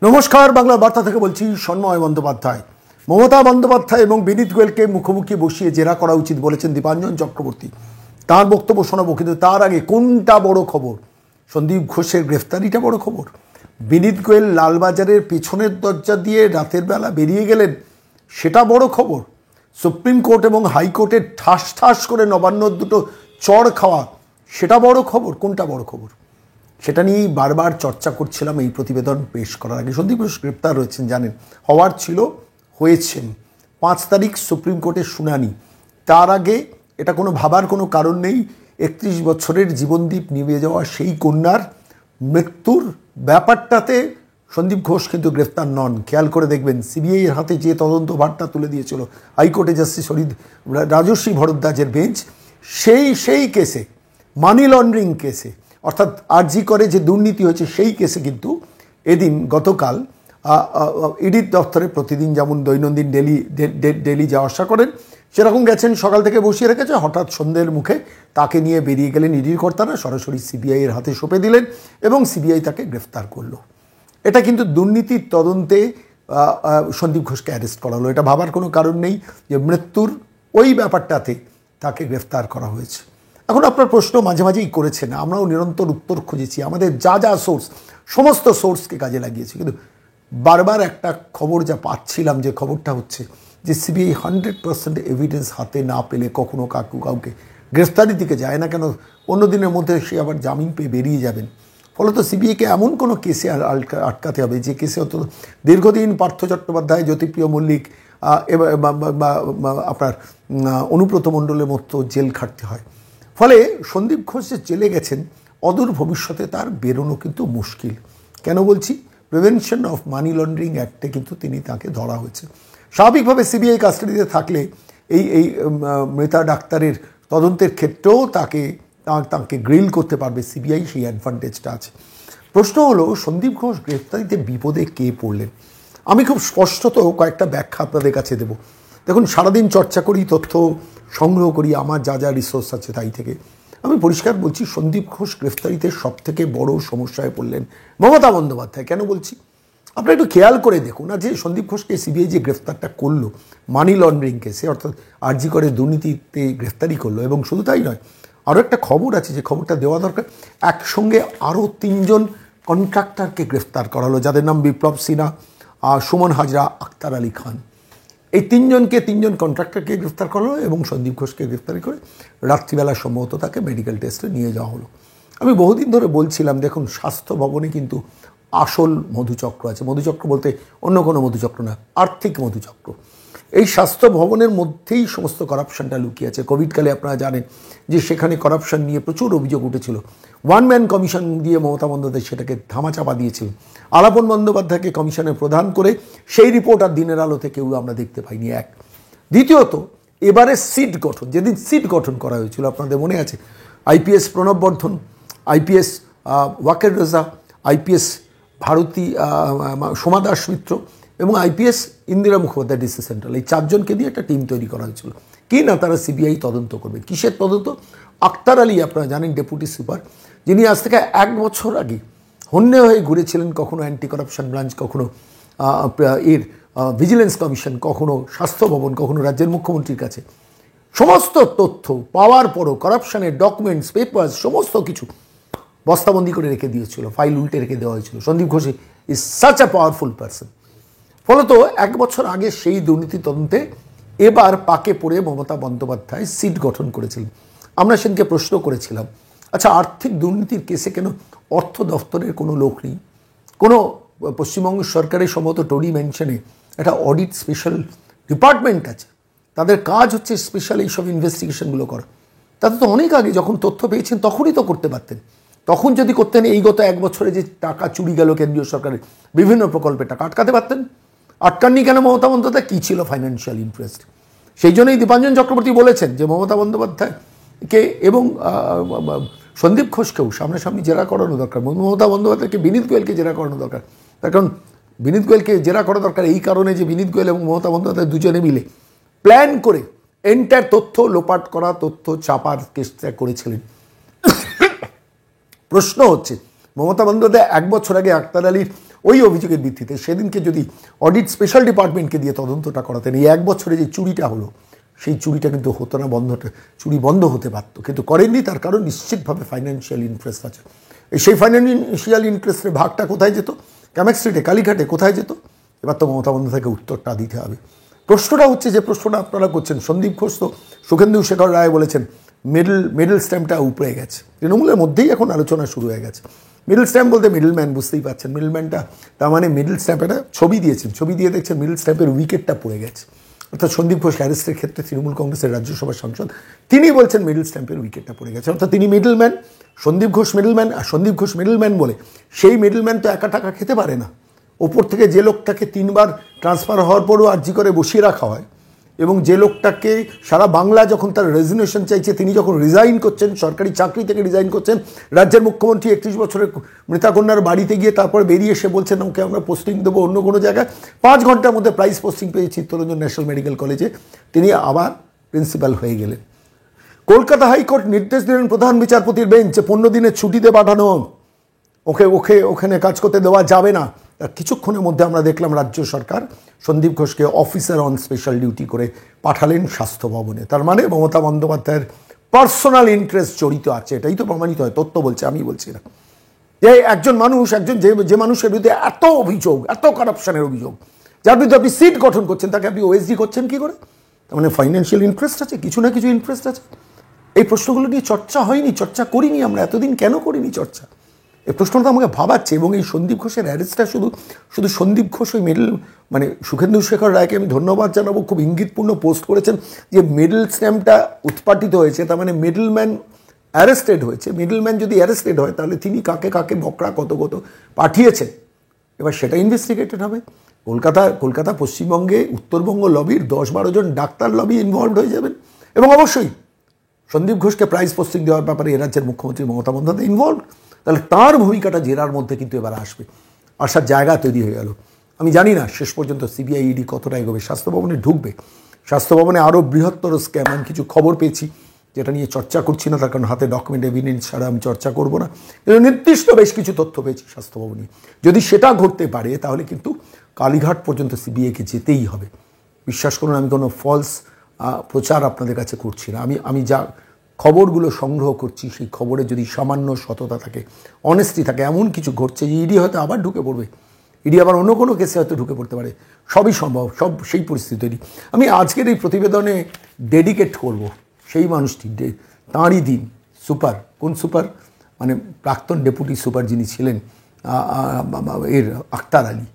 নমস্কার, বাংলা বার্তা থেকে বলছি সন্ময় বন্দ্যোপাধ্যায়। মমতা বন্দ্যোপাধ্যায় এবং বিনীত গোয়েলকে মুখোমুখি বসিয়ে জেরা করা উচিত বলেছেন দীপাঞ্জন চক্রবর্তী। তার বক্তব্য শোনাবো, কিন্তু তার আগে কোনটা বড় খবর? সন্দীপ ঘোষের গ্রেফতারিটা বড় খবর। বিনীত গোয়েল লালবাজারের পেছনের দরজা দিয়ে রাতের বেলা বেরিয়ে গেলেন, সেটা বড় খবর। সুপ্রিম কোর্ট এবং হাইকোর্টের ঠাস ঠাস করে নবান্নর দুটো চড় খাওয়া, সেটা বড় খবর। কোনটা বড় খবর সেটা নিয়েই বারবার চর্চা করছিলাম এই প্রতিবেদন পেশ করার আগে। সন্দীপ ঘোষ গ্রেপ্তার হয়েছেন, জানেন, হওয়ার ছিল, হয়েছেন। 5 তারিখ সুপ্রিম কোর্টের শুনানি। তার আগে এটা কোনো ভাবার কোনো কারণ নেই, 31 বছরের জীবনদীপ নিভে যাওয়া সেই কন্যার মৃত্যুর ব্যাপারটাতে সন্দীপ ঘোষ কিন্তু গ্রেফতার নন। খেয়াল করে দেখবেন, সিবিআইয়ের হাতে যে তদন্ত ভারটা তুলে দিয়েছিল হাইকোর্টে জাস্টিস রাজশ্রী ভরদ্বাজের বেঞ্চ, সেই কেসে, মানি লন্ডারিং কেসে, অর্থাৎ আরজি করে যে দুর্নীতি হয়েছে সেই কেসে কিন্তু এদিন গতকাল ইডির দপ্তরে প্রতিদিন যেমন দৈনন্দিন ডেলি যাওয়া আসা করেন সেরকম গেছেন, সকাল থেকে বসিয়ে রেখেছে। হঠাৎ সন্ধ্যের মুখে তাকে নিয়ে বেরিয়ে গেলেন ইডির কর্তারা, সরাসরি সিবিআইয়ের হাতে সঁপে দিলেন এবং সিবিআই তাকে গ্রেফতার করলো। এটা কিন্তু দুর্নীতির তদন্তে সন্দীপ ঘোষকে অ্যারেস্ট করা হলো। এটা ভাবার কোনো কারণ নেই যে মৃত্যুর ওই ব্যাপারটাতে তাকে গ্রেফতার করা হয়েছে। এখন আপনার প্রশ্ন মাঝে মাঝেই করেছেন, আমরাও নিরন্তর উত্তর খুঁজেছি, আমাদের যা সোর্স সমস্ত সোর্সকে কাজে লাগিয়েছি, কিন্তু বারবার একটা খবর যা পাচ্ছিলাম, যে খবরটা হচ্ছে যে সিবিআই 100% এভিডেন্স হাতে না পেলে কখনো কাউকে গ্রেফতারির দিকে যায় না। কেন? অন্য দিনের মধ্যে সে আবার জামিন পেয়ে বেরিয়ে যাবেন। ফলত সিবিআইকে এমন কোনো কেসে আটকাতে হবে যে কেসে অত দীর্ঘদিন পার্থ চট্টোপাধ্যায়, জ্যোতিপ্রিয় মল্লিক আপনার অনুব্রত মণ্ডলের মতো জেল খাটতে হয়। ফলে সন্দীপ ঘোষ যে জেলে গেছেন, অদূর ভবিষ্যতে তার বেরোনো কিন্তু মুশকিল। কেন বলছি? প্রিভেনশন অফ মানি লন্ডারিং অ্যাক্টে কিন্তু তাকে ধরা হয়েছে। স্বাভাবিকভাবে সিবিআই কাস্টাডিতে থাকলে এই মৃতা ডাক্তারের তদন্তের ক্ষেত্রেও তাকে গ্রিল করতে পারবে সিবিআই, সেই অ্যাডভান্টেজটা আছে। প্রশ্ন হলো, সন্দীপ ঘোষ গ্রেফতারিতে বিপদে কে পড়লেন? আমি খুব স্পষ্টত কয়েকটা ব্যাখ্যা আপনাদের কাছে দেব। দেখুন, সারাদিন চর্চা করি, তথ্য সংগ্রহ করি, আমার যা রিসোর্স আছে তাই থেকে আমি পরিষ্কার বলছি, সন্দীপ ঘোষ গ্রেফতারিতে সবথেকে বড় সমস্যায় পড়লেন মমতা বন্দ্যোপাধ্যায়। কেন বলছি? আপনারা একটু খেয়াল করে দেখুন, যে সন্দীপ ঘোষকে সিবিআই যে গ্রেফতারটা করলো মানি লন্ডারিং কেসে, অর্থাৎ আরজি করে দুর্নীতিতে গ্রেফতারি করলো, এবং শুধু তাই নয়, আরও একটা খবর আছে যে খবরটা দেওয়া দরকার, একসঙ্গে আরও 3 জন কন্ট্রাক্টরকে গ্রেফতার করা হলো, যাদের নাম বিপ্লব সিনহা, সুমন হাজরা, আক্তার আলী খান। এই 3 জন কন্ট্রাক্টরকে গ্রেফতার করা হলো এবং সন্দীপ ঘোষকে গ্রেফতারি করে রাত্রিবেলা সম্ভবত তাকে মেডিকেল টেস্টে নিয়ে যাওয়া হলো। আমি বহুদিন ধরে বলছিলাম, দেখুন, স্বাস্থ্য ভবনে কিন্তু আসল মধুচক্র আছে। মধুচক্র বলতে অন্য কোনো মধুচক্র না, আর্থিক মধুচক্র। এই স্বাস্থ্য ভবনের মধ্যেই সমস্ত করাপশনটা লুকিয়ে আছে। কোভিডকালে আপনারা জানেন যে সেখানে করাপশন নিয়ে প্রচুর অভিযোগ উঠেছিল। 1 ম্যান কমিশন দিয়ে মমতা বন্দ্যোপাধ্যায় সেটাকে ধামাচাপা দিয়েছিলেন। আলাপন বন্দ্যোপাধ্যায়কে কমিশনের প্রধান করে সেই রিপোর্ট আর দিনের আলোতে কেউ আমরা দেখতে পাইনি। এক। দ্বিতীয়ত, এবারে সিট গঠন, যেদিন সিট গঠন করা হয়েছিল আপনাদের মনে আছে, আইপিএস প্রণব বর্ধন, আইপিএস ওয়াকের রেজা, আইপিএস ভারতী সোমা দাস মিত্র এবং IPS Indira Mukhopadhyay DC central, এই 4 জনকে দিয়ে একটা টিম তৈরি করা হয়েছিল। কি না, তারা সিবিআই তদন্ত করবে। কিসের তদন্ত? আক্তার আলী, আপনারা জানেন, ডেপুটি সুপার, যিনি আজ থেকে 1 বছর আগে হন্যে হয়ে ঘুরেছিলেন, কখনো অ্যান্টি করাপশন ব্রাঞ্চ, কখনো ভিজিলেন্স কমিশন, কখনো স্বাস্থ্য ভবন, কখনো রাজ্যের মুখ্যমন্ত্রীর কাছে। সমস্ত তথ্য পাওয়ার পরও করাপশনের ডকুমেন্টস, পেপার্স, সমস্ত কিছু বস্তাবন্দি করে রেখে দিয়েছিল, ফাইল উল্টে রেখে দেওয়া হয়েছিল। Sandip Ghosh is such a powerful person. ফলত 1 বছর আগে সেই দুর্নীতি তদন্তে এবার পাকে পড়ে মমতা বন্দ্যোপাধ্যায় সিট গঠন করেছিলেন। আমরা সেদিনকে প্রশ্ন করেছিলাম, আচ্ছা, আর্থিক দুর্নীতির কেসে কেন অর্থ দফতরের কোনো লোক নেই? কোনো পশ্চিমবঙ্গ সরকারের সম্ভবত টোরি মেনশনে একটা অডিট স্পেশাল ডিপার্টমেন্ট আছে, তাদের কাজ হচ্ছে স্পেশাল এইসব ইনভেস্টিগেশনগুলো করা। তাতে তো অনেক আগে যখন তথ্য পেয়েছেন তখনই তো করতে পারতেন। তখন যদি করতেন, এই গত 1 বছরে যে টাকা চুরি গেল কেন্দ্রীয় সরকারের বিভিন্ন প্রকল্পে, টাকা আটকাতে পারতেন। আটকাননি কেন মমতা বন্দ্যোপাধ্যায়? কী ছিল ফাইন্যান্সিয়াল ইন্টারেস্ট? সেই জন্যই দীপাঞ্জন চক্রবর্তী বলেছেন যে মমতা বন্দ্যোপাধ্যায়কে এবং সন্দীপ ঘোষকেও সামনাসামনি জেরা করানো দরকার। মমতা বন্দ্যোপাধ্যায়কে বিনীত গোয়েলকে জেরা করানো দরকার। তার কারণ বিনীত গোয়েলকে জেরা করা দরকার এই কারণে যে বিনীত গোয়েল এবং মমতা বন্দ্যোপাধ্যায় দুজনে মিলে প্ল্যান করে এন্টার তথ্য লোপাট করা, তথ্য চাপার চেষ্টা করেছিলেন। প্রশ্ন হচ্ছে, মমতা বন্দ্যোপাধ্যায় 1 বছর আগে আক্তার আলীর ওই অভিযোগের ভিত্তিতে সেদিনকে যদি অডিট স্পেশাল ডিপার্টমেন্টকে দিয়ে তদন্তটা করাতেন, এই 1 বছরে যে চুরিটা হলো সেই চুরিটা কিন্তু হতো না, চুরি বন্ধ হতে পারত, কিন্তু করেননি। তার কারণ নিশ্চিতভাবে ফাইন্যান্সিয়াল ইন্টারেস্ট আছে। সেই ফাইন্যান্সিয়াল ইন্টারেস্টের ভাগটা কোথায় যেত? ক্যামাক স্ট্রিটে, কালীঘাটে কোথায় যেত? এবার তো মমতা বন্দ্যোপাধ্যায়কে উত্তরটা দিতে হবে। প্রশ্নটা হচ্ছে, যে প্রশ্নটা আপনারা করছেন, সন্দীপ ঘোষ তো শুভেন্দু শেখর রায় বলেছেন মিডল স্ট্যাম্পটা উপরে গেছে, তৃণমূলের মধ্যেই এখন আলোচনা শুরু হয়ে গেছে। মিডল স্ট্যাম্প বলতে মিডল ম্যান, বুঝতেই পারছেন মিডলম্যানটা, তার মানে মিডল স্ট্যাম্প একটা ছবি দিয়েছেন, ছবি দিয়ে দেখছেন মিডল স্ট্যাম্পের উইকেটটা পড়ে গেছে। অর্থাৎ সন্দীপ ঘোষ অ্যারেস্টের ক্ষেত্রে তৃণমূল কংগ্রেসের রাজ্যসভার সাংসদ তিনি বলছেন মিডল স্ট্যাম্পের উইকেটটা পড়ে গেছে, অর্থাৎ তিনি মিডলম্যান, সন্দীপ ঘোষ মিডলম্যান। আর সন্দীপ ঘোষ মিডলম্যান বলে সেই মিডলম্যান তো একা টাকা খেতে পারে না। ওপর থেকে যে লোকটাকে 3 বার ট্রান্সফার হওয়ার পরও আর্জি করে বসিয়ে রাখা হয়, এবং যে লোকটাকে সারা বাংলা যখন তার রেজিগনেশন চাইছে, তিনি যখন রিজাইন করছেন, সরকারি চাকরি থেকে রিজাইন করছেন, রাজ্যের মুখ্যমন্ত্রী 31 বছরের মৃতাকন্যার বাড়িতে গিয়ে তারপর বেরিয়ে এসে বলছেন ওকে আমরা পোস্টিং দেবো অন্য কোনো জায়গায়, 5 ঘন্টার মধ্যে প্রাইস পোস্টিং পেয়ে চিত্তরঞ্জন ন্যাশনাল মেডিকেল কলেজে, তিনি আবার প্রিন্সিপাল হয়ে গেলেন। কলকাতা হাইকোর্ট নির্দেশ দিলেন প্রধান বিচারপতির বেঞ্চে 15 দিনের ছুটিতে পাঠানো, ওখানে কাজ করতে দেওয়া যাবে না। তার কিছুক্ষণের মধ্যে আমরা দেখলাম রাজ্য সরকার সন্দীপ ঘোষকে অফিসার অন স্পেশাল ডিউটি করে পাঠালেন স্বাস্থ্য ভবনে। তার মানে মমতা বন্দ্যোপাধ্যায়ের পার্সোনাল ইন্টারেস্ট জড়িত আছে, এটাই তো প্রমাণিত হয়। তথ্য বলছে, আমি বলছি না। যে একজন যে মানুষের বিরুদ্ধে এত অভিযোগ, এত কারাপশনের অভিযোগ, যার বিরুদ্ধে আপনি সিট গঠন করছেন, তাকে আপনি ওএসডি করছেন কি করে? তার মানে ফাইন্যান্সিয়াল ইন্টারেস্ট আছে, কিছু না কিছু ইন্টারেস্ট আছে। এই প্রশ্নগুলো নিয়ে চর্চা হয়নি, চর্চা করিনি আমরা এতদিন, কেন করিনি চর্চা? এই প্রশ্নটা আমাকে ভাবাচ্ছে। এবং এই সন্দীপ ঘোষের অ্যারেস্টটা শুধু সন্দীপ ঘোষ, ওই সুখেন্দু শেখর রায়কে আমি ধন্যবাদ জানাবো, খুব ইঙ্গিতপূর্ণ পোস্ট করেছেন যে মিডল স্ট্যাম্পটা উৎপাটিত হয়েছে, তার মানে মিডলম্যান অ্যারেস্টেড হয়েছে। মিডলম্যান যদি অ্যারেস্টেড হয় তাহলে তিনি কাকে বকরা কত পাঠিয়েছেন, এবার সেটা ইনভেস্টিগেটেড হবে। কলকাতা পশ্চিমবঙ্গে উত্তরবঙ্গ লবির 10-12 জন ডাক্তার লবি ইনভলভড হয়ে যাবেন, এবং অবশ্যই সন্দীপ ঘোষকে প্রাইজ পোস্টিং দেওয়ার ব্যাপারে এ রাজ্যের মুখ্যমন্ত্রী মমতা বন্দ্যোপাধ্যায় ইনভলভ। তাহলে তার ভূমিকাটা জেরার মধ্যে কিন্তু এবার আসবে, আসার জায়গা তৈরি হয়ে গেল। আমি জানি না শেষ পর্যন্ত সিবিআই ইডি কতটা এগোবে, স্বাস্থ্য ভবনে ঢুকবে, স্বাস্থ্য ভবনে আরও বৃহত্তর স্ক্যাম। আমি কিছু খবর পেয়েছি যেটা নিয়ে চর্চা করছি না, তার কারণ হাতে ডকুমেন্ট এভিডেন্স ছাড়া আমি চর্চা করব না, কিন্তু নির্দিষ্ট বেশ কিছু তথ্য পেয়েছি স্বাস্থ্য ভবনে। যদি সেটা ঘটতে পারে তাহলে কিন্তু কালীঘাট পর্যন্ত সিবিআইকে যেতেই হবে। বিশ্বাস করুন, আমি কোনো ফলস প্রচার আপনাদের কাছে করছি না। আমি যা খবরগুলো সংগ্রহ করছি, সেই খবরে যদি সামান্য সততা থাকে, অনেস্টি থাকে, এমন কিছু ঘটছে যে ইডি হয়তো আবার ঢুকে পড়বে, ইডি আবার অন্য কোনো কেসে হয়তো ঢুকে পড়তে পারে, সবই সম্ভব, সব সেই পরিস্থিতি তৈরি। আমি আজকের এই প্রতিবেদনে ডেডিকেট করব সেই মানুষটি, তাঁরই দিন সুপার, কোন সুপার, প্রাক্তন ডেপুটি সুপার যিনি ছিলেন আক্তার আলী,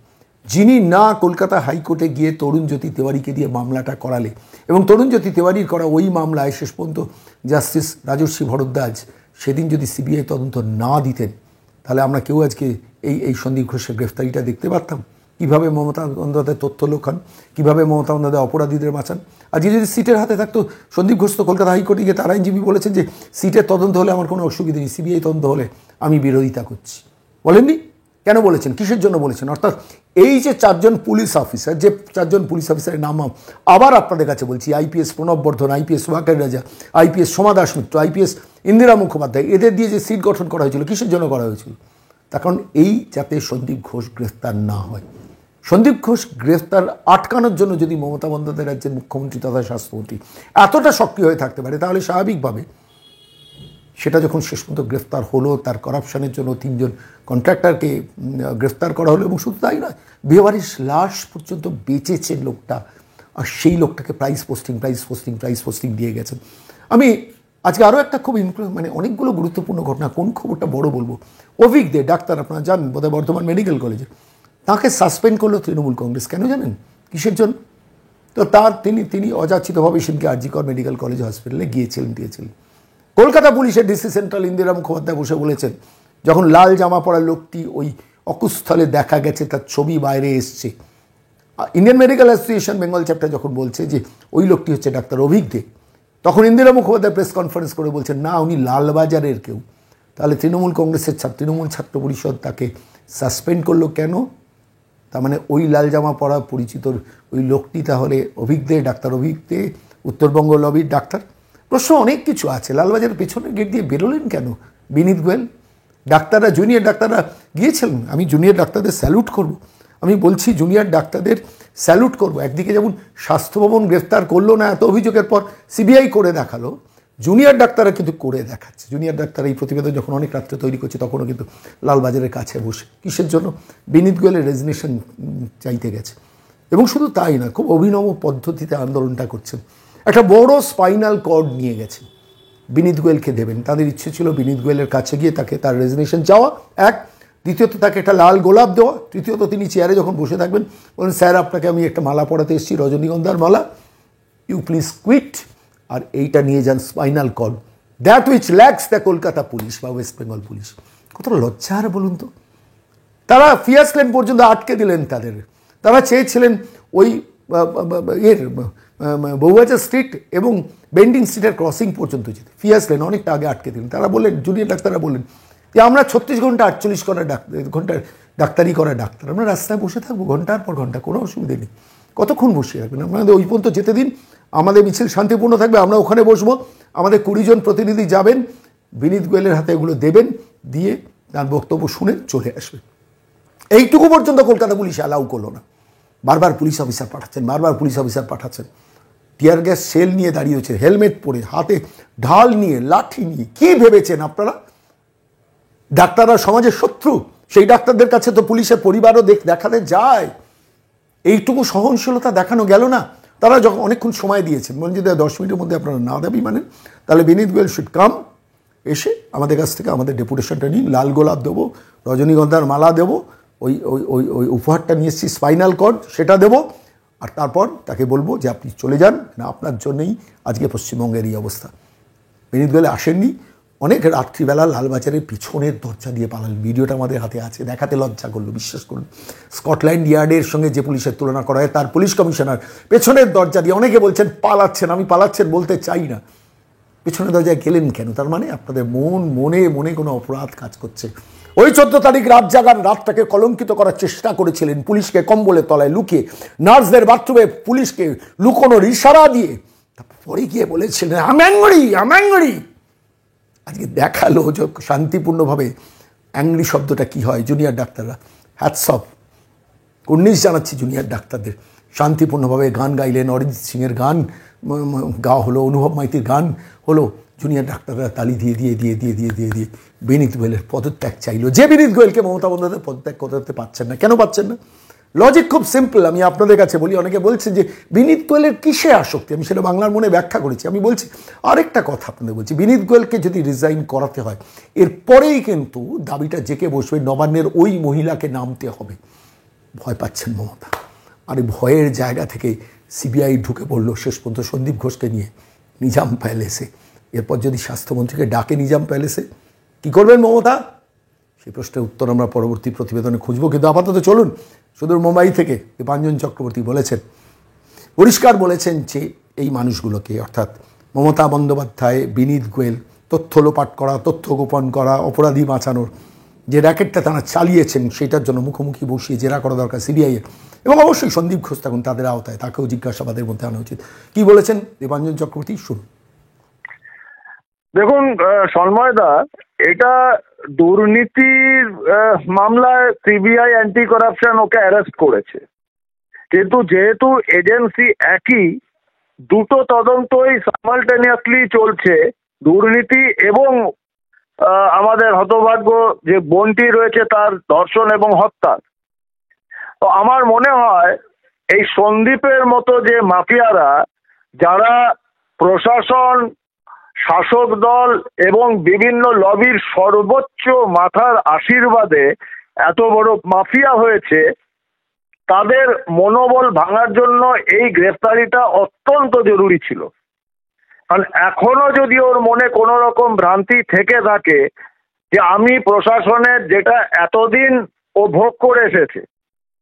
যিনি না কলকাতা হাইকোর্টে গিয়ে তরুণজ্যোতি তেওয়ারিকে দিয়ে মামলাটা করালে, এবং তরুণজ্যোতি তেওয়ারির করা ওই মামলায় শেষ পর্যন্ত জাস্টিস রাজর্ষি ভরদ্বাজ সেদিন যদি সিবিআই তদন্ত না দিতেন, তাহলে আমরা কেউ আজকে এই সন্দীপ ঘোষের গ্রেফতারিটা দেখতে পারতাম। কীভাবে মমতা বন্দ্যোপাধ্যায় তথ্য লোকান, কীভাবে মমতা বন্দ্যোপাধ্যায় অপরাধীদের বাঁচান। আজকে যদি সিটের হাতে থাকতো, সন্দীপ ঘোষ তো কলকাতা হাইকোর্টে গিয়ে তার আইনজীবী বলেছেন যে সিটের তদন্ত হলে আমার কোনো অসুবিধা নেই, সিবিআই তদন্ত হলে আমি বিরোধিতা করছি। বলেননি? কেন বলেছেন, কিসের জন্য বলেছেন? অর্থাৎ এই যে 4 জন পুলিশ অফিসার, যে 4 জন পুলিশ অফিসারের নাম আবার আপনাদের কাছে বলছি, আইপিএস প্রণব বর্ধন, আইপিএস ওয়াকার রাজা, আইপিএস সোমা দাস মিত্র, আইপিএস ইন্দিরা মুখোপাধ্যায়, এদের দিয়ে যে সিট গঠন করা হয়েছিল, কিসের জন্য করা হয়েছিল? তার কারণ এই যাতে সন্দীপ ঘোষ গ্রেফতার না হয়। সন্দীপ ঘোষ গ্রেফতার আটকানোর জন্য যদি মমতা বন্দ্যোপাধ্যায় রাজ্যের মুখ্যমন্ত্রী তথা স্বাস্থ্যমন্ত্রী এতটা সক্রিয় হয়ে থাকতে পারে, তাহলে স্বাভাবিকভাবে সেটা যখন শেষ পর্যন্ত গ্রেফতার হলো, তার করাপশনের জন্য 3 জন কন্ট্রাক্টরকে গ্রেফতার করা হলো, এবং শুধু তাই নয়, বিয়েবাড়ির লাশ পর্যন্ত বেঁচেছে লোকটা, আর সেই লোকটাকে প্রাইজ পোস্টিং দিয়ে গেছেন। আমি আজকে আরও একটা খুব অনেকগুলো গুরুত্বপূর্ণ ঘটনা, কোন খবরটা বড় বলবো, অভিক দে ডাক্তার, আপনারা জানেন বোধহয় বর্ধমান মেডিকেল কলেজে, তাকে সাসপেন্ড করলো তৃণমূল কংগ্রেস। কেন জানেন? কিসের জন্য? তো তিনি অযাচিতভাবে সেদিনকে আরজিকর মেডিকেল কলেজ হসপিটালে দিয়েছিলেন। কলকাতা পুলিশের ডিসি সেন্ট্রাল ইন্দিরা মুখোপাধ্যায় বসে বলেছেন, যখন লাল জামা পরা লোকটি ওই অকুস্থলে দেখা গেছে, তার ছবি বাইরে এসছে, Indian medical association Bengal chapter যখন বলছে যে ওই লোকটি হচ্ছে ডাক্তার অভিক দে, তখন ইন্দিরা মুখোপাধ্যায় প্রেস কনফারেন্স করে বলছেন না, উনি লালবাজারের কেউ। তাহলে তৃণমূল ছাত্র পরিষদ তাকে সাসপেন্ড করলো কেন? তার মানে ওই লাল জামা পরা পরিচিত ওই লোকটি তাহলে অভিক দে, ডাক্তার অভিক দে, উত্তরবঙ্গ লবির ডাক্তার। প্রশ্ন অনেক কিছু আছে। লালবাজারের পেছনের গেট দিয়ে বেরোলেন কেন বিনীত গোয়েল? ডাক্তাররা, জুনিয়র ডাক্তাররা গিয়েছিলেন। আমি জুনিয়র ডাক্তারদের স্যালুট করব, আমি বলছি জুনিয়র ডাক্তারদের স্যালুট করব। একদিকে যেমন স্বাস্থ্য ভবন গ্রেফতার করলো না, এত অভিযোগের পর সিবিআই করে দেখালো, জুনিয়র ডাক্তাররা কিন্তু করে দেখাচ্ছে। জুনিয়র ডাক্তার এই প্রতিবেদন যখন অনেক রাত্রে তৈরি করছে তখনও কিন্তু লালবাজারের কাছে বসে কিসের জন্য, বিনীত গোয়েলের রেজিগনেশন চাইতে গেছে। এবং শুধু তাই না, খুব অভিনব পদ্ধতিতে আন্দোলনটা করছেন। একটা বড় স্পাইনাল কর্ড নিয়ে গেছেন, বিনীত গোয়েলকে দেবেন। তাদের ইচ্ছে ছিল বিনীত গোয়েলের কাছে গিয়ে তাকে তার রেজিগনেশন চাওয়া, এক। দ্বিতীয়ত তাকে একটা লাল গোলাপ দেওয়া। তৃতীয়ত তিনি চেয়ারে যখন বসে থাকবেন বলেন, স্যার আপনাকে আমি একটা মালা পড়াতে এসেছি, রজনীগন্ধার মালা, ইউ প্লিজ কুইট, আর এইটা নিয়ে যান spinal cord, that which lacks the Kolkata police বা ওয়েস্ট বেঙ্গল পুলিশ। কতটা লজ্জার বলুন তো। তারা ফিয়াস লেন পর্যন্ত আটকে দিলেন তাদের। তারা চেয়েছিলেন ওই বউবাজার স্ট্রিট এবং বেন্ডিং স্ট্রিটের ক্রসিং পর্যন্ত যেতে, ফিয়াস লেন অনেকটা আগে আটকে দিলেন। তারা বললেন, জুনিয়র ডাক্তাররা বললেন যে আমরা 36 ঘন্টা 48 ঘন্টার ডাক্তারি করা ডাক্তার, আমরা রাস্তায় বসে থাকবো ঘন্টার পর ঘন্টা, কোনো অসুবিধা নেই। কতক্ষণ বসে রাখবেন, আমাদের ওই পর্যন্ত যেতে দিন, আমাদের মিছিল শান্তিপূর্ণ থাকবে, আমরা ওখানে বসবো, আমাদের 20 জন প্রতিনিধি যাবেন, বিনীত গোয়েলের হাতে এগুলো দেবেন, দিয়ে তার বক্তব্য শুনে চলে আসবেন। এইটুকু পর্যন্ত কলকাতা পুলিশ অ্যালাউ করলো না। বারবার পুলিশ অফিসার পাঠাচ্ছেন, টিয়ার গ্যাস সেল নিয়ে দাঁড়িয়েছে, হেলমেট পরে, হাতে ঢাল নিয়ে, লাঠি নিয়ে। কি ভেবেছেন আপনারা ডাক্তাররা সমাজের শত্রু? সেই ডাক্তারদের কাছে তো পুলিশের পরিবারও দেখাতে যায়। এইটুকু সহনশীলতা দেখানো গেল না। তারা যখন অনেকক্ষণ সময় দিয়েছেন, বলেন যদি 10 মিনিটের মধ্যে আপনারা না দাবি মানেন তাহলে বিনীত গোয়েল শুড কাম, এসে আমাদের কাছ থেকে আমাদের ডেপুটেশনটা নিন, লাল গোলাপ দেবো, রজনীগন্ধার মালা দেবো, ওই ওই ওই ওই উপহারটা নিয়ে এসেছি স্পাইনাল কর্ড, সেটা দেবো, আর তারপর তাকে বলবো যে আপনি চলে যান, না আপনার জন্যই আজকে পশ্চিমবঙ্গের এই অবস্থা। বিনীত গোয়েল আসেননি, অনেক রাত্রিবেলা লালবাজারের পিছনের দরজা দিয়ে পালালেন। ভিডিওটা আমাদের হাতে আছে, দেখাতে লজ্জা করলো, বিশ্বাস করুন। স্কটল্যান্ড ইয়ার্ডের সঙ্গে যে পুলিশের তুলনা করা হয়, তার পুলিশ কমিশনার পেছনের দরজা দিয়ে, অনেকে বলছেন পালাচ্ছেন, আমি পালাচ্ছেন বলতে চাই না, পেছনের দরজায় গেলেন কেন? তার মানে আপনাদের মনে কোনো অপরাধ কাজ করছে। ওই 14 তারিখ রাত জাগার রাতটাকে কলঙ্কিত করার চেষ্টা করেছিলেন, পুলিশকে কম্বলের তলায় লুকিয়ে, নার্সদের বাথরুমে পুলিশকে লুকোনোর ইশারা দিয়ে, তারপরে গিয়ে বলেছিলেন আমঙ্গড়ি। আজকে দেখালো যে শান্তিপূর্ণভাবে অ্যাংরি শব্দটা কি হয়। জুনিয়র ডাক্তাররা হ্যাটস অফ, কুর্নিশ জানাচ্ছি জুনিয়র ডাক্তারদের, শান্তিপূর্ণভাবে গান গাইলেন, অরিজিৎ সিংয়ের গান গাওয়া হলো, অনুভব মাইতির গান হলো, জুনিয়র ডাক্তাররা তালি দিয়ে বিনীত গোয়েলের পদত্যাগ চাইলো। যে বিনীত গোয়েলকে মমতা বন্দ্যোপাধ্যায় পদত্যাগ করতে পারছেন না, কেন পাচ্ছেন না? লজিক খুব সিম্পল, আমি আপনাদের কাছে বলি। অনেকে বলছেন যে বিনীত গোয়েলের কিসে আসক্তি, আমি সেটা বাংলার মনে ব্যাখ্যা করেছি। আমি বলছি আরেকটা কথা আপনাদের বলছি, বিনীত গোয়েলকে যদি রিজাইন করাতে হয়, এরপরেই কিন্তু দাবিটা জেকে বসবে, নবান্নের ওই মহিলাকে নামতে হবে। ভয় পাচ্ছেন মমতা, আর এই ভয়ের জায়গা থেকে সিবিআই ঢুকে পড়লো শেষ পর্যন্ত সন্দীপ ঘোষকে নিয়ে নিজাম প্যালেসে। এরপর যদি স্বাস্থ্যমন্ত্রীকে ডাকে নিজাম প্যালেসে, কি করবেন মমতা? সেই প্রশ্নের উত্তর আমরা পরবর্তী প্রতিবেদনে খুঁজবো। কিন্তু আপাতত চলুন, সুদূর মুম্বাই থেকে দীপাঞ্জন চক্রবর্তী পরিষ্কার বলেছেন যে এই মানুষগুলোকে, অর্থাৎ মমতা বন্দ্যোপাধ্যায়, বিনীত গোয়েল, তথ্য লোপাট করা, তথ্য গোপন করা, অপরাধী বাঁচানোর যে র্যাকেটটা তারা চালিয়েছেন, সেটার জন্য মুখোমুখি বসিয়ে জেরা করা দরকার সিবিআইয়ের। এবং অবশ্যই সন্দীপ ঘোষ থাকুন তাদের আওতায়, তাকেও জিজ্ঞাসাবাদের মধ্যে আনা উচিত। কি বলেছেন দীপাঞ্জন চক্রবর্তী, শুনুন। দেখুন সন্ময়দা, এটা দুর্নীতির মামলায় সিবিআই অ্যান্টি করাপশন ওকে অ্যারেস্ট করেছে, কিন্তু যেহেতু এজেন্সি একই, দুটো তদন্তই সাইমালটেনিয়াসলি চলছে, দুর্নীতি এবং আমাদের হতভাগ্য যে বোনটি রয়েছে তার ধর্ষণ এবং হত্যা। তো আমার মনে হয় এই সন্দীপের মতো যে মাফিয়ারা, যারা প্রশাসন, শাসক দল এবং বিভিন্ন লবির সর্বোচ্চ মাথার আশীর্বাদে এত বড় মাফিয়া হয়েছে, তাদের মনোবল ভাঙার জন্য এই গ্রেফতারিটা অত্যন্ত জরুরি ছিল। কারণ এখনো যদি ওর মনে কোনো রকম ভ্রান্তি থেকে থাকে যে আমি প্রশাসনের, যেটা এতদিন ও ভোগ করে এসেছে,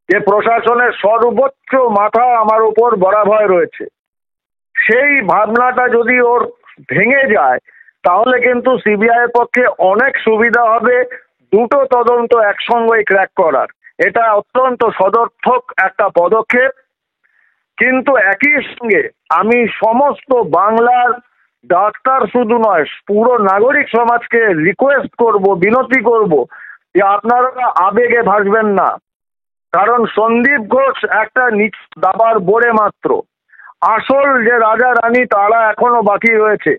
যে প্রশাসনের সর্বোচ্চ মাথা আমার উপর বরাভয় রয়েছে, সেই ভাবনাটা যদি ওর ভেঙে যায়, তাহলে কিন্তু সিবিআই এর পক্ষে অনেক সুবিধা হবে দুটো তদন্ত একসঙ্গে ক্র্যাক করার। এটা অত্যন্ত সদর্থক একটা পদক্ষেপ। কিন্তু একই সঙ্গে আমি সমস্ত বাংলার ডাক্তার শুধু নয়, পুরো নাগরিক সমাজকে রিকোয়েস্ট করব, বিনতি করব, যে আপনারা আবেগে ভাসবেন না, কারণ সন্দীপ ঘোষ একটা নিচ দাবার বোড়ে মাত্র। আসল যে রাজা রানী তারা এখনো বাকি রয়েছে।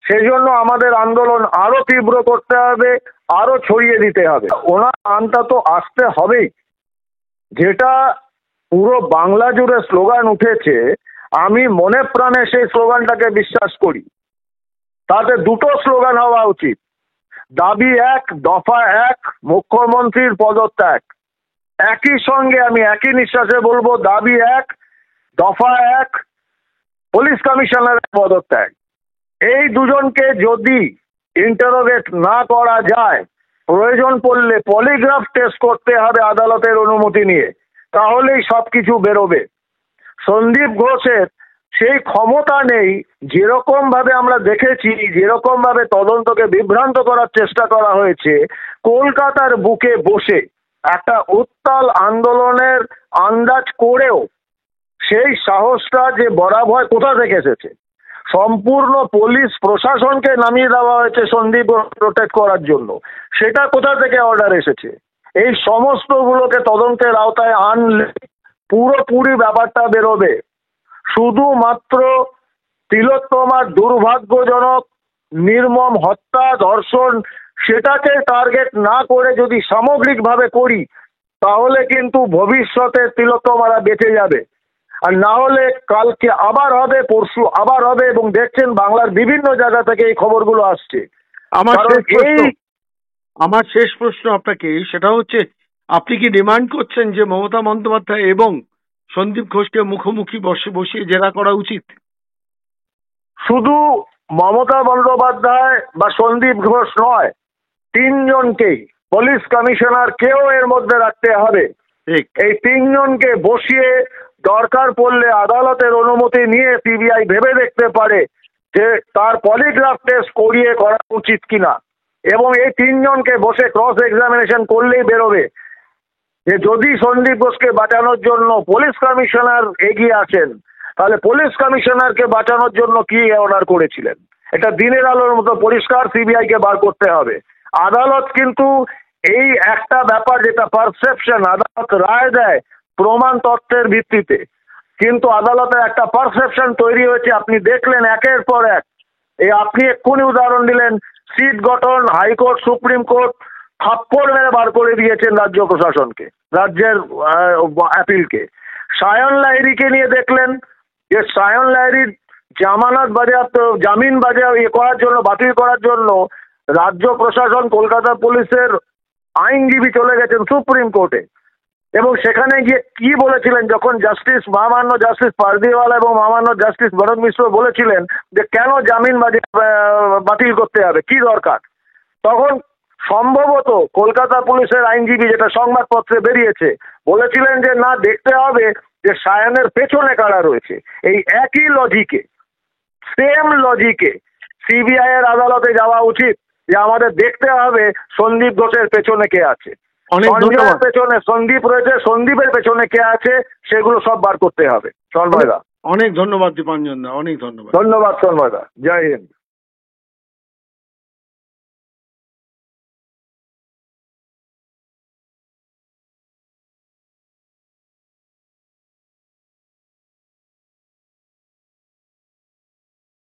সেই জন্য আমাদের আন্দোলন আরো তীব্র করতে হবে, আরো ছড়িয়ে দিতে হবে। ওনার আনটা তো আসতে হবেই। যেটা পুরো বাংলা জুড়ে স্লোগান উঠেছে, আমি মনে প্রাণে সেই স্লোগানটাকে বিশ্বাস করি। তাতে দুটো স্লোগান হওয়া উচিত, দাবি এক, দফা এক, মুখ্যমন্ত্রীর পদত্যাগ। একই সঙ্গে আমি একই নিঃশ্বাসে বলবো, দাবি এক, দফা এক, পুলিশ কমিশনারের পদত্যাগ। এই দুজনকে যদি ইন্টারোগেট না করা যায়, প্রয়োজন পড়লে পলিগ্রাফ টেস্ট করতে হবে আদালতের অনুমতি নিয়ে, তাহলেই সবকিছু বেরোবে। সন্দীপ ঘোষের সেই ক্ষমতা নেই। যেরকম ভাবে আমরা দেখেছি, যেরকম ভাবে তদন্তকে বিভ্রান্ত করার চেষ্টা করা হয়েছে, কলকাতার বুকে বসে একটা উত্তাল আন্দোলনের আন্দাজ করেও সেই সাহসটা যে বরাভয় কোথা থেকে এসেছে? সম্পূর্ণ পুলিশ প্রশাসনকে নামিয়ে দেওয়া হয়েছে সন্দীপ প্রোটেক্ট করার জন্য। সেটা কোথা থেকে অর্ডার এসেছে? এই সমস্তগুলোকে তদন্তের আওতায় আনলে পুরোপুরি ব্যাপারটা বেরোবে। শুধুমাত্র তিলোত্তমার দুর্ভাগ্যজনক নির্মম হত্যা, ধর্ষণ, সেটাকে টার্গেট না করে যদি সামগ্রিকভাবে করি, তাহলে কিন্তু ভবিষ্যতে তিলোত্তমারা বেঁচে যাবে। আর না হলে কালকে আবার হবে, পরশু আবার হবে, এবং দেখছেন বাংলার বিভিন্ন জায়গা থেকে এই খবরগুলো আসছে। আমার শেষ প্রশ্ন আপনাকে, সেটা হচ্ছে, আপনি কি ডিমান্ড করছেন যে মমতা বন্দ্যোপাধ্যায় এবং সন্দীপ ঘোষকে মুখোমুখি বসিয়ে জেরা করা উচিত? শুধু মমতা বন্দ্যোপাধ্যায় বা সন্দীপ ঘোষ নয়, তিনজনকেই, পুলিশ কমিশনার কেও এর মধ্যে রাখতে হবে। এই তিনজনকে বসিয়ে দরকার পড়লে আদালতের অনুমতি নিয়ে সিবিআই ভেবে দেখতে পারে যে তার পলিগ্রাফ টেস্ট করিয়ে করা উচিত কিনা, এবং এই তিনজনকে বসে ক্রস এক্সামিনেশন করলেই বেরোবে যে যদি সন্দীপ ঘোষকে বাঁচানোর জন্য পুলিশ কমিশনার এগিয়ে আসেন, তাহলে পুলিশ কমিশনারকে বাঁচানোর জন্য কি অর্ডার করেছিলেন। এটা দিনের আলোর মতো পরিষ্কার, সিবিআই কে বার করতে হবে। আদালত কিন্তু এই একটা ব্যাপার, যেটা পারসেপশন, আদালত রায় দেয় প্রমাণ তথ্যের ভিত্তিতে, কিন্তু আদালতের একটা পারসেপশন তৈরি হয়েছে। আপনি দেখলেন একের পর এক, এই আপনি এক্ষুনি উদাহরণ দিলেন, সিট গঠন, হাইকোর্ট, সুপ্রিম কোর্ট থাপ্পড় মেরে বার করে দিয়েছেন রাজ্য প্রশাসনকে, রাজ্যের অ্যাপিলকে। সায়ন লাহিড়ীকে নিয়ে দেখলেন যে সায়ন লাহিড়ীর জামানত বাজেয়াপ্ত, জামিন করার জন্য, বাতিল করার জন্য রাজ্য প্রশাসন, কলকাতা পুলিশের আইনজীবী চলে গেছেন সুপ্রিম কোর্টে, এবং সেখানে গিয়ে কি বলেছিলেন, যখন মহামান্য জাস্টিস পারদিওয়ালা এবং মহামান্য জাস্টিস ভরত মিশ্র বলেছিলেন যে কেন জামিন বাতিল করতে হবে, কি দরকার, তখন সম্ভবত কলকাতা পুলিশের আইনজীবী, যেটা সংবাদপত্রে বেরিয়েছে, বলেছিলেন যে না, দেখতে হবে যে সায়নের পেছনে কারা রয়েছে। এই একই লজিকে, সেম লজিকে সিবিআই এর আদালতে যাওয়া উচিত, যে আমাদের দেখতে হবে সন্দীপ ঘোষের পেছনে কে আছে, সঞ্জয়ের পেছনে সন্দীপ রয়েছে, সন্দীপের পেছনে কে আছে, সেগুলো সব বার করতে হবে। সন্ময়দা, অনেক ধন্যবাদ। দীপাঞ্জন দা, অনেক ধন্যবাদ। ধন্যবাদ সন্ময়দা, জয় হিন্দ।